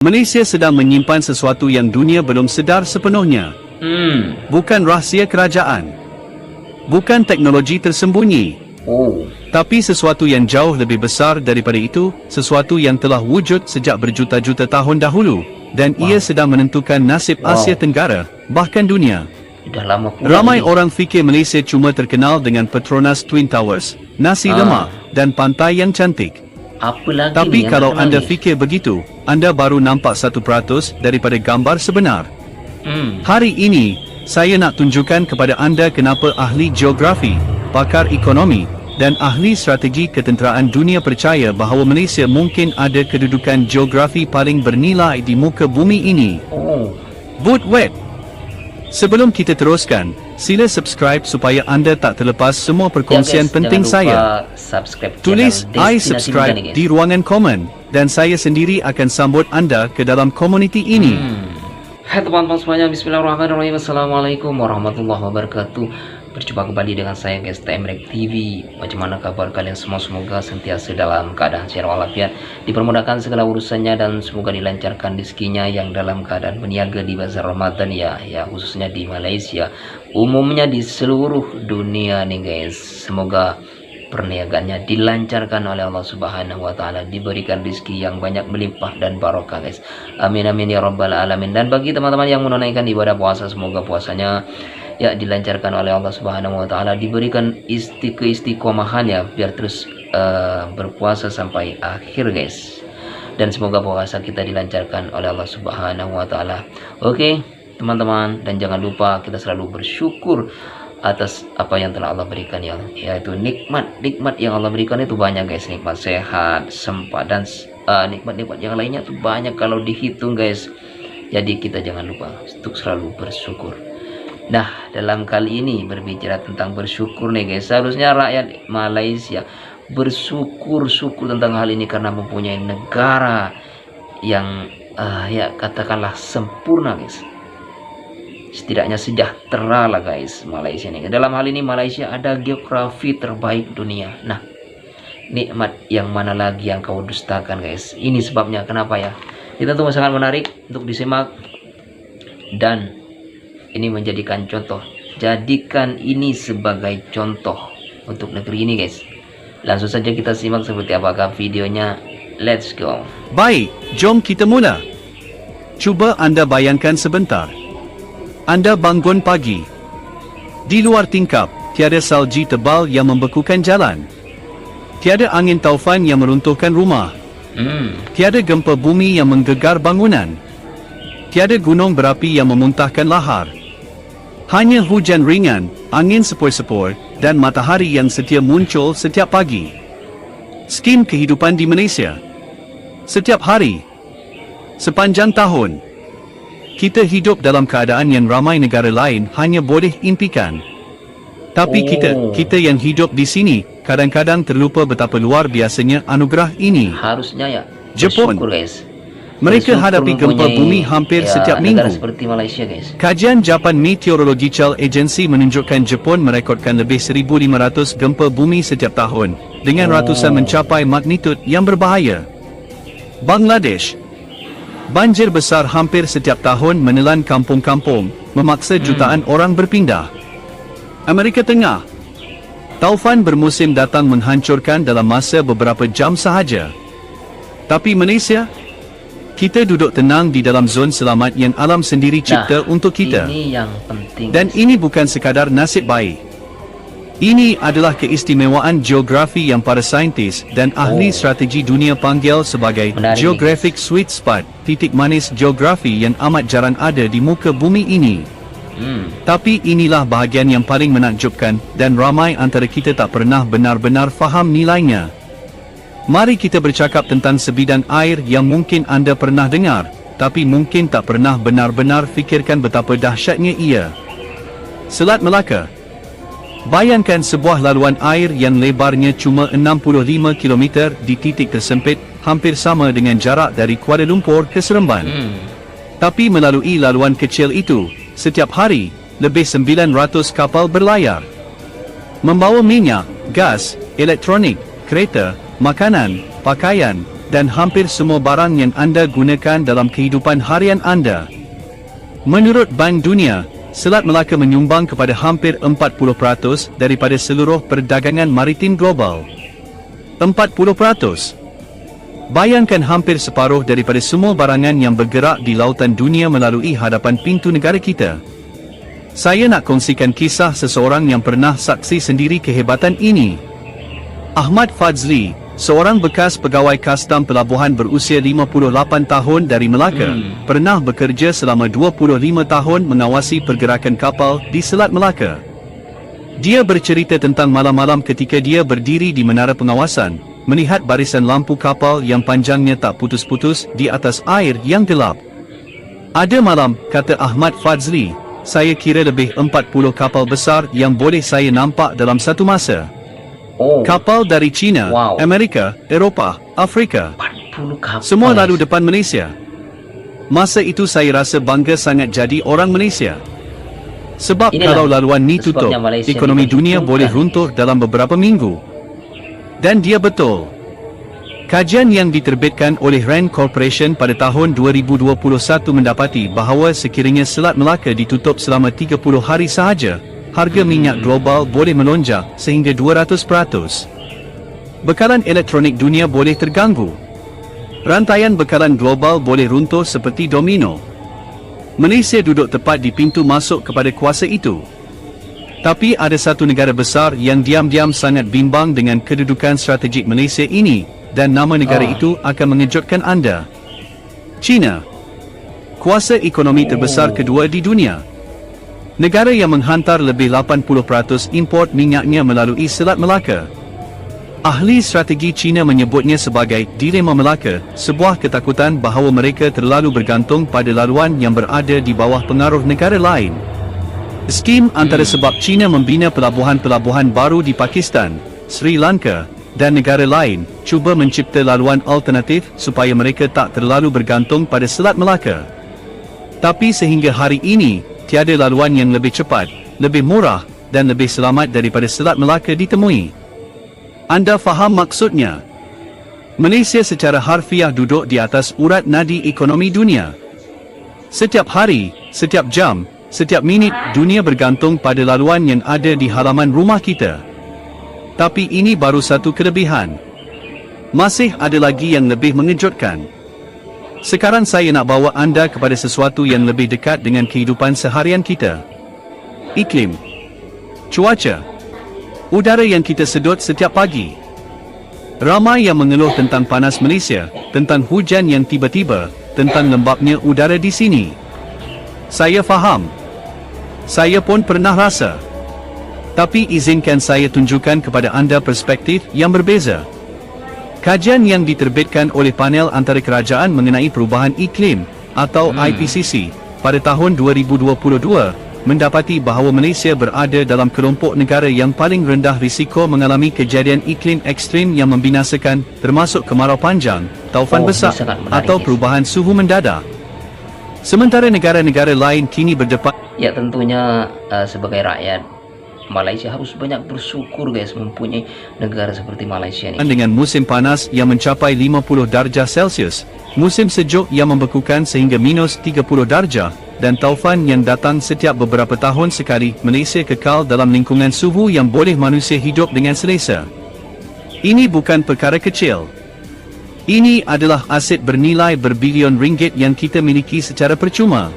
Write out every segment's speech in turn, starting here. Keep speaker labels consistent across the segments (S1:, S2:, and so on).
S1: Malaysia sedang menyimpan sesuatu yang dunia belum sedar sepenuhnya. Bukan rahsia kerajaan. Bukan teknologi tersembunyi. Tapi sesuatu yang jauh lebih besar daripada itu, sesuatu yang telah wujud sejak berjuta-juta tahun dahulu, dan ia sedang menentukan nasib Asia Tenggara, bahkan dunia. Ramai orang fikir Malaysia cuma terkenal dengan Petronas Twin Towers, nasi lemak, dan pantai yang cantik. Tapi kalau anda fikir begitu, anda baru nampak 1% daripada gambar sebenar. Hari ini, saya nak tunjukkan kepada anda kenapa ahli geografi, pakar ekonomi, dan ahli strategi ketenteraan dunia percaya bahawa Malaysia mungkin ada kedudukan geografi paling bernilai di muka bumi ini. Boot wet. Sebelum kita teruskan, sila subscribe supaya anda tak terlepas semua perkongsian penting saya. Tulis I subscribe di ruangan komen, dan saya sendiri akan sambut anda ke dalam komuniti ini.
S2: Hai teman-teman semuanya, bismillahirrahmanirrahim. Assalamualaikum warahmatullahi wabarakatuh. Berjumpa kembali dengan saya guys, TMRek TV. Bagaimana kabar kalian semua? Semoga sentiasa dalam keadaan sehat walafiat, dipermudahkan segala urusannya, dan semoga dilancarkan rezekinya yang dalam keadaan berniaga di bazar Ramadan ya khususnya di Malaysia, umumnya di seluruh dunia nih guys. Semoga perniagaannya dilancarkan oleh Allah Subhanahu wa taala, diberikan rezeki yang banyak melimpah dan barokah guys. Amin amin ya rabbal alamin. Dan bagi teman-teman yang menunaikan ibadah puasa, semoga puasanya ya dilancarkan oleh Allah Subhanahu wa taala, diberikan keistiqomahan ya biar terus berpuasa sampai akhir guys. Dan semoga puasa kita dilancarkan oleh Allah Subhanahu wa taala. Oke, teman-teman, dan jangan lupa kita selalu bersyukur atas apa yang telah Allah berikan ya, yaitu nikmat yang Allah berikan itu banyak guys. Nikmat sehat, sempat, dan nikmat-nikmat yang lainnya itu banyak kalau dihitung guys. Jadi kita jangan lupa untuk selalu bersyukur. Nah, dalam kali ini berbicara tentang bersyukur nih guys, seharusnya rakyat Malaysia bersyukur tentang hal ini karena mempunyai negara yang ya katakanlah sempurna guys. Setidaknya sejahtera lah guys Malaysia ini. Dalam hal ini Malaysia ada geografi terbaik dunia. Nah, nikmat yang mana lagi yang kau dustakan guys? Ini sebabnya kenapa ya. Kita tunggu, sangat menarik untuk disimak, dan ini menjadikan contoh. Jadikan ini sebagai contoh untuk negeri ini guys. Langsung saja kita simak seperti apakah videonya. Let's go.
S1: Baik, jom kita mula. Cuba anda bayangkan sebentar. Anda bangun pagi. Di luar tingkap, tiada salji tebal yang membekukan jalan. Tiada angin taufan yang meruntuhkan rumah. Tiada gempa bumi yang menggegar bangunan. Tiada gunung berapi yang memuntahkan lahar. Hanya hujan ringan, angin sepoi-sepoi, dan matahari yang setia muncul setiap pagi. Skim kehidupan di Malaysia. Setiap hari, sepanjang tahun, kita hidup dalam keadaan yang ramai negara lain hanya boleh impikan. Tapi kita yang hidup di sini kadang-kadang terlupa betapa luar biasanya anugerah ini.
S2: Harusnya ya
S1: Jepun,
S2: guys.
S1: Mereka hadapi gempa bumi hampir setiap minggu.
S2: Seperti Malaysia guys.
S1: Kajian Japan Meteorological Agency menunjukkan Jepun merekodkan lebih 1,500 gempa bumi setiap tahun, dengan ratusan mencapai magnitud yang berbahaya. Bangladesh, banjir besar hampir setiap tahun menelan kampung-kampung, memaksa jutaan orang berpindah. Amerika Tengah, taufan bermusim datang menghancurkan dalam masa beberapa jam sahaja. Tapi Malaysia, kita duduk tenang di dalam zon selamat yang alam sendiri cipta untuk kita.
S2: Ini yang penting.
S1: Dan ini bukan sekadar nasib baik. Ini adalah keistimewaan geografi yang para saintis dan ahli strategi dunia panggil sebagai geographic sweet spot, titik manis geografi yang amat jarang ada di muka bumi ini. Tapi inilah bahagian yang paling menakjubkan, dan ramai antara kita tak pernah benar-benar faham nilainya. Mari kita bercakap tentang sebidang air yang mungkin anda pernah dengar, tapi mungkin tak pernah benar-benar fikirkan betapa dahsyatnya ia. Selat Melaka. Bayangkan sebuah laluan air yang lebarnya cuma 65 km di titik tersempit, hampir sama dengan jarak dari Kuala Lumpur ke Seremban. Tapi melalui laluan kecil itu, setiap hari, lebih 900 kapal berlayar. Membawa minyak, gas, elektronik, kereta, makanan, pakaian, dan hampir semua barang yang anda gunakan dalam kehidupan harian anda. Menurut Bank Dunia, Selat Melaka menyumbang kepada hampir 40% daripada seluruh perdagangan maritim global. 40%. Bayangkan hampir separuh daripada semua barangan yang bergerak di lautan dunia melalui hadapan pintu negara kita. Saya nak kongsikan kisah seseorang yang pernah saksi sendiri kehebatan ini. Ahmad Fadzli, seorang bekas pegawai kastam pelabuhan berusia 58 tahun dari Melaka, pernah bekerja selama 25 tahun mengawasi pergerakan kapal di Selat Melaka. Dia bercerita tentang malam-malam ketika dia berdiri di menara pengawasan, melihat barisan lampu kapal yang panjangnya tak putus-putus di atas air yang gelap. Ada malam, kata Ahmad Fadzli, saya kira lebih 40 kapal besar yang boleh saya nampak dalam satu masa. Kapal dari China, Amerika, Eropah, Afrika,
S2: 40 kapal.
S1: semua lalu depan Malaysia. Masa itu saya rasa bangga sangat jadi orang Malaysia. Sebab
S2: Inilah
S1: kalau laluan ni tutup,
S2: sebabnya Malaysia
S1: ekonomi dunia
S2: diperhitungkan.
S1: boleh runtuh dalam beberapa minggu. Dan dia betul. Kajian yang diterbitkan oleh Rand Corporation pada tahun 2021 mendapati bahawa sekiranya Selat Melaka ditutup selama 30 hari sahaja, harga minyak global boleh melonjak sehingga 200%. Bekalan elektronik dunia boleh terganggu. Rantaian bekalan global boleh runtuh seperti domino. Malaysia duduk tepat di pintu masuk kepada kuasa itu. Tapi ada satu negara besar yang diam-diam sangat bimbang dengan kedudukan strategik Malaysia ini, dan nama negara itu akan mengejutkan anda. China, kuasa ekonomi terbesar kedua di dunia. Negara yang menghantar lebih 80% import minyaknya melalui Selat Melaka. Ahli strategi China menyebutnya sebagai dilema Melaka, sebuah ketakutan bahawa mereka terlalu bergantung pada laluan yang berada di bawah pengaruh negara lain. Skim antara sebab China membina pelabuhan-pelabuhan baru di Pakistan, Sri Lanka dan negara lain, cuba mencipta laluan alternatif supaya mereka tak terlalu bergantung pada Selat Melaka. Tapi sehingga hari ini, tiada laluan yang lebih cepat, lebih murah dan lebih selamat daripada Selat Melaka ditemui. Anda faham maksudnya? Malaysia secara harfiah duduk di atas urat nadi ekonomi dunia. Setiap hari, setiap jam, setiap minit dunia bergantung pada laluan yang ada di halaman rumah kita. Tapi ini baru satu kelebihan. Masih ada lagi yang lebih mengejutkan. Sekarang saya nak bawa anda kepada sesuatu yang lebih dekat dengan kehidupan seharian kita. Iklim, cuaca, udara yang kita sedut setiap pagi. Ramai yang mengeluh tentang panas Malaysia, tentang hujan yang tiba-tiba, tentang lembapnya udara di sini. Saya faham. Saya pun pernah rasa. Tapi izinkan saya tunjukkan kepada anda perspektif yang berbeza. Kajian yang diterbitkan oleh panel antara kerajaan mengenai perubahan iklim atau IPCC pada tahun 2022 mendapati bahawa Malaysia berada dalam kelompok negara yang paling rendah risiko mengalami kejadian iklim ekstrim yang membinasakan, termasuk kemarau panjang, taufan besar atau perubahan suhu mendadak. Sementara negara-negara lain kini berdepan.
S2: Ya tentunya sebagai rakyat Malaysia harus banyak bersyukur guys mempunyai negara seperti Malaysia ini.
S1: Dengan musim panas yang mencapai 50 darjah Celsius, musim sejuk yang membekukan sehingga minus 30 darjah, dan taufan yang datang setiap beberapa tahun sekali, Malaysia kekal dalam lingkungan suhu yang boleh manusia hidup dengan selesa. Ini bukan perkara kecil. Ini adalah aset bernilai berbilion ringgit yang kita miliki secara percuma.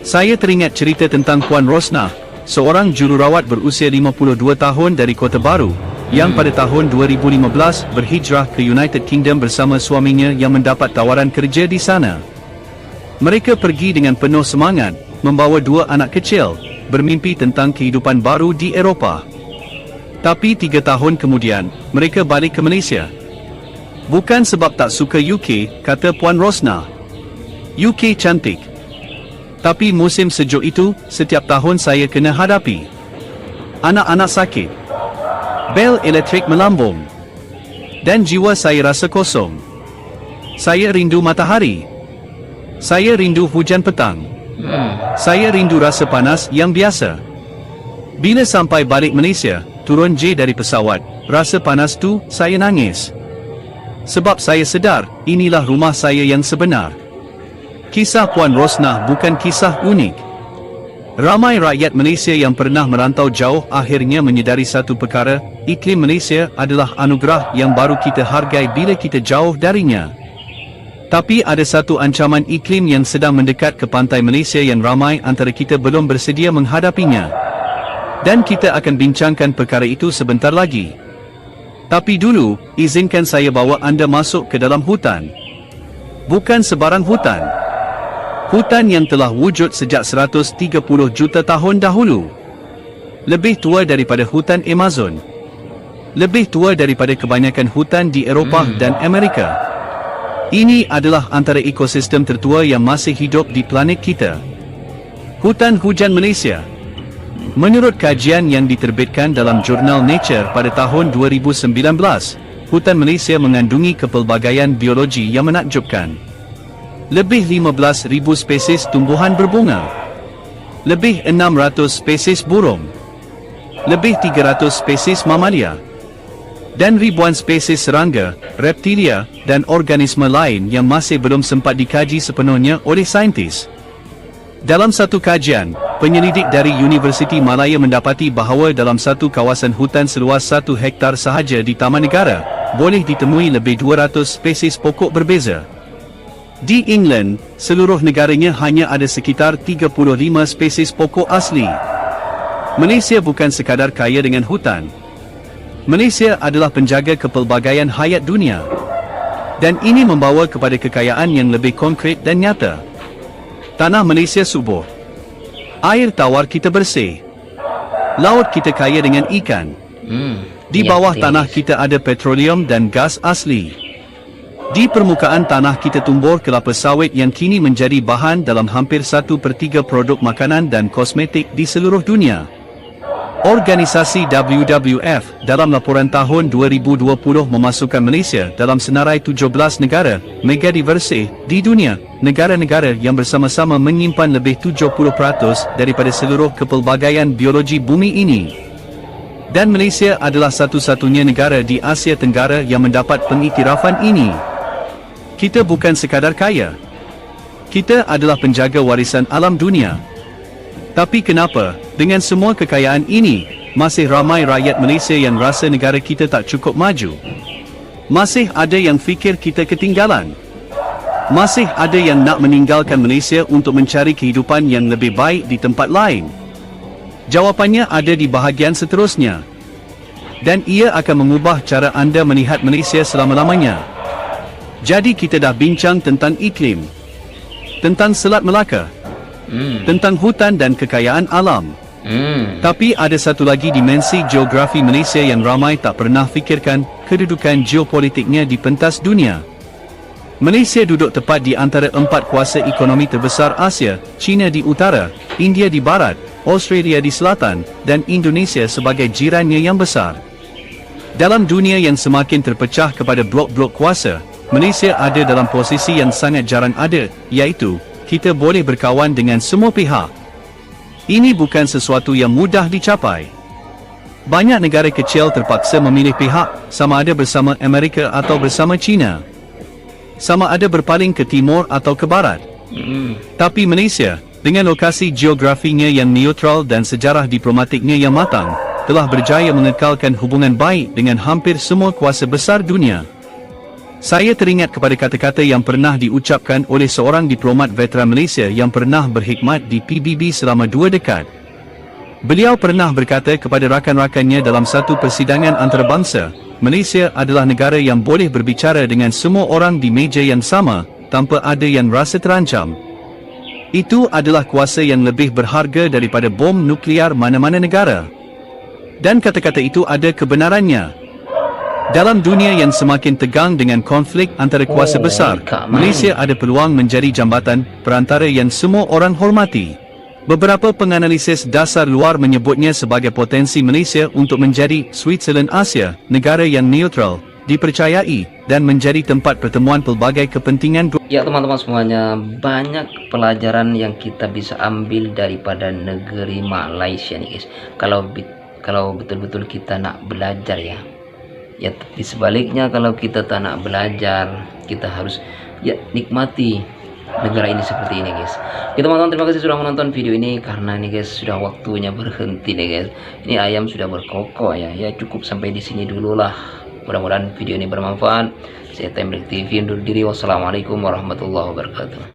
S1: Saya teringat cerita tentang Puan Rosnah, seorang jururawat berusia 52 tahun dari Kota Baru, yang pada tahun 2015 berhijrah ke United Kingdom bersama suaminya yang mendapat tawaran kerja di sana. Mereka pergi dengan penuh semangat, membawa 2 anak kecil, bermimpi tentang kehidupan baru di Eropah. Tapi 3 tahun kemudian, mereka balik ke Malaysia. Bukan sebab tak suka UK, kata Puan Rosnah. UK cantik. Tapi musim sejuk itu, setiap tahun saya kena hadapi. Anak-anak sakit. Bel elektrik melambung. Dan jiwa saya rasa kosong. Saya rindu matahari. Saya rindu hujan petang. Saya rindu rasa panas yang biasa. Bila sampai balik Malaysia, turun J dari pesawat, rasa panas tu, saya nangis. Sebab saya sedar, inilah rumah saya yang sebenar. Kisah Puan Rosnah bukan kisah unik. Ramai rakyat Malaysia yang pernah merantau jauh akhirnya menyedari satu perkara, iklim Malaysia adalah anugerah yang baru kita hargai bila kita jauh darinya. Tapi ada satu ancaman iklim yang sedang mendekat ke pantai Malaysia yang ramai antara kita belum bersedia menghadapinya. Dan kita akan bincangkan perkara itu sebentar lagi. Tapi dulu, izinkan saya bawa anda masuk ke dalam hutan. Bukan sebarang hutan. Hutan yang telah wujud sejak 130 juta tahun dahulu. Lebih tua daripada hutan Amazon. Lebih tua daripada kebanyakan hutan di Eropah dan Amerika. Ini adalah antara ekosistem tertua yang masih hidup di planet kita. Hutan hujan Malaysia. Menurut kajian yang diterbitkan dalam jurnal Nature pada tahun 2019, hutan Malaysia mengandungi kepelbagaian biologi yang menakjubkan. Lebih 15,000 spesies tumbuhan berbunga. Lebih 600 spesies burung. Lebih 300 spesies mamalia. Dan ribuan spesies serangga, reptilia, dan organisme lain yang masih belum sempat dikaji sepenuhnya oleh saintis. Dalam satu kajian, penyelidik dari Universiti Malaya mendapati bahawa dalam satu kawasan hutan seluas 1 hektar sahaja di Taman Negara, boleh ditemui lebih 200 spesies pokok berbeza. Di England, seluruh negaranya hanya ada sekitar 35 spesies pokok asli. Malaysia bukan sekadar kaya dengan hutan. Malaysia adalah penjaga kepelbagaian hayat dunia. Dan ini membawa kepada kekayaan yang lebih konkret dan nyata. Tanah Malaysia subur. Air tawar kita bersih. Laut kita kaya dengan ikan. Di bawah tanah kita ada petroleum dan gas asli. Di permukaan tanah kita tumbuh kelapa sawit yang kini menjadi bahan dalam hampir 1/3 produk makanan dan kosmetik di seluruh dunia. Organisasi WWF dalam laporan tahun 2020 memasukkan Malaysia dalam senarai 17 negara megadiverse di dunia, negara-negara yang bersama-sama menyimpan lebih 70% daripada seluruh kepelbagaian biologi bumi ini. Dan Malaysia adalah satu-satunya negara di Asia Tenggara yang mendapat pengiktirafan ini. Kita bukan sekadar kaya. Kita adalah penjaga warisan alam dunia. Tapi kenapa, dengan semua kekayaan ini, masih ramai rakyat Malaysia yang rasa negara kita tak cukup maju? Masih ada yang fikir kita ketinggalan? Masih ada yang nak meninggalkan Malaysia untuk mencari kehidupan yang lebih baik di tempat lain? Jawapannya ada di bahagian seterusnya. Dan ia akan mengubah cara anda melihat Malaysia selama-lamanya. Jadi kita dah bincang tentang iklim, tentang Selat Melaka, tentang hutan dan kekayaan alam. Tapi ada satu lagi dimensi geografi Malaysia yang ramai tak pernah fikirkan, kedudukan geopolitiknya di pentas dunia. Malaysia duduk tepat di antara 4 kuasa ekonomi terbesar Asia, China di utara, India di barat, Australia di selatan, dan Indonesia sebagai jirannya yang besar. Dalam dunia yang semakin terpecah kepada blok-blok kuasa, Malaysia ada dalam posisi yang sangat jarang ada, iaitu kita boleh berkawan dengan semua pihak. Ini bukan sesuatu yang mudah dicapai. Banyak negara kecil terpaksa memilih pihak, sama ada bersama Amerika atau bersama China. Sama ada berpaling ke timur atau ke barat. Tapi Malaysia, dengan lokasi geografinya yang neutral dan sejarah diplomatiknya yang matang, telah berjaya mengekalkan hubungan baik dengan hampir semua kuasa besar dunia. Saya teringat kepada kata-kata yang pernah diucapkan oleh seorang diplomat veteran Malaysia yang pernah berkhidmat di PBB selama 2 dekad. Beliau pernah berkata kepada rakan-rakannya dalam satu persidangan antarabangsa, Malaysia adalah negara yang boleh berbicara dengan semua orang di meja yang sama, tanpa ada yang rasa terancam. Itu adalah kuasa yang lebih berharga daripada bom nuklear mana-mana negara. Dan kata-kata itu ada kebenarannya. Dalam dunia yang semakin tegang dengan konflik antara kuasa besar, Malaysia ada peluang menjadi jambatan perantara yang semua orang hormati. Beberapa penganalisis dasar luar menyebutnya sebagai potensi Malaysia untuk menjadi Switzerland Asia, negara yang neutral, dipercayai, dan menjadi tempat pertemuan pelbagai kepentingan.
S2: Ya teman-teman semuanya, banyak pelajaran yang kita bisa ambil daripada negeri Malaysia nih guys. Kalau betul-betul kita nak belajar ya. Ya tapi sebaliknya kalau kita tak nak belajar, kita harus ya nikmati negara ini seperti ini guys. Oke teman-teman, terima kasih sudah menonton video ini. Karena ini guys sudah waktunya berhenti nih guys. Ini ayam sudah berkokok ya. Ya cukup sampai di sini dulu lah. Mudah-mudahan video ini bermanfaat. Saya Temrek TV undur diri. Wassalamualaikum warahmatullahi wabarakatuh.